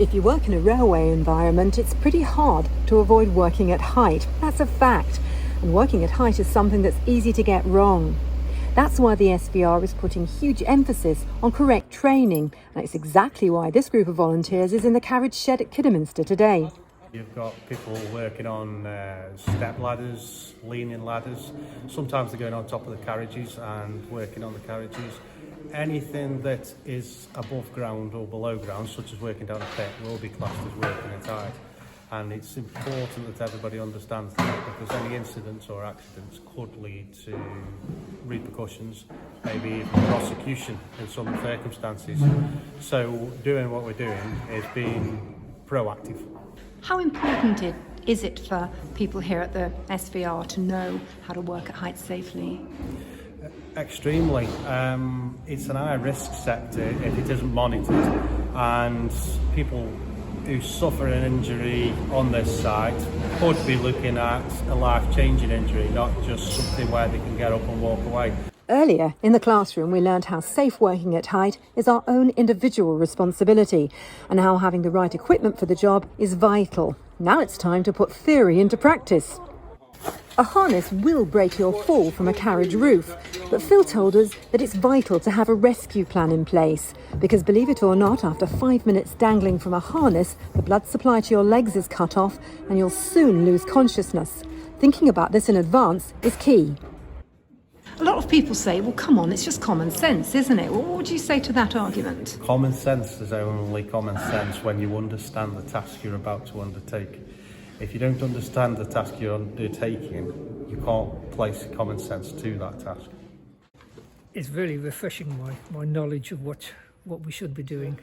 If you work in a railway environment, it's pretty hard to avoid working at height. That's a fact. And working at height is something that's easy to get wrong. That's why the SVR is putting huge emphasis on correct training. And it's exactly why this group of volunteers is in the Carriage shed at Kidderminster today. You've got people working on step ladders, leaning ladders. Sometimes they're going on top of the carriages and working on the carriages. Anything that is above ground or below ground, such as working down a pit, will be classed as working at height. And it's important that everybody understands that, because any incidents or accidents could lead to repercussions, maybe even prosecution in some circumstances. So doing what we're doing is being proactive. How important is it for people here at the SVR to know how to work at heights safely? Extremely. It's an high-risk sector if it isn't monitored, and people who suffer an injury on this site could be looking at a life-changing injury, not just something where they can get up and walk away. Earlier in the classroom, we learned how safe working at height is our own individual responsibility and how having the right equipment for the job is vital. Now it's time to put theory into practice. A harness will break your fall from a carriage roof, but Phil told us that it's vital to have a rescue plan in place, because believe it or not, after 5 minutes dangling from a harness, the blood supply to your legs is cut off and you'll soon lose consciousness. Thinking about this in advance is key. A lot of people say, well, come on, it's just common sense, isn't it? Well, what would you say to that argument? Common sense is only common sense when you understand the task you're about to undertake. If you don't understand the task you're undertaking, you can't place common sense to that task. It's very refreshing, my knowledge of what we should be doing.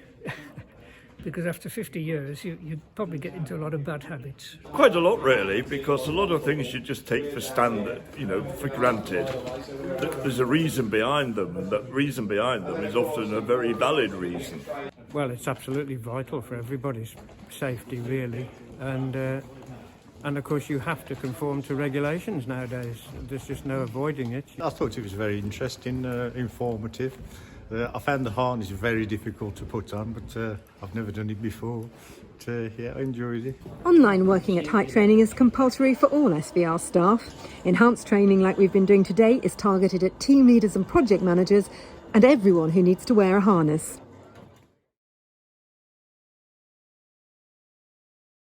Because after 50 years, you probably get into a lot of bad habits. Quite a lot, really, because a lot of things you just take for standard, for granted. There's a reason behind them, and that reason behind them is often a very valid reason. Well, it's absolutely vital for everybody's safety, really. And of course, you have to conform to regulations nowadays. There's just no avoiding it. I thought it was very interesting, informative. I found the harness very difficult to put on, but I've never done it before. But I enjoyed it. Online working at height training is compulsory for all SVR staff. Enhanced training like we've been doing today is targeted at team leaders and project managers and everyone who needs to wear a harness.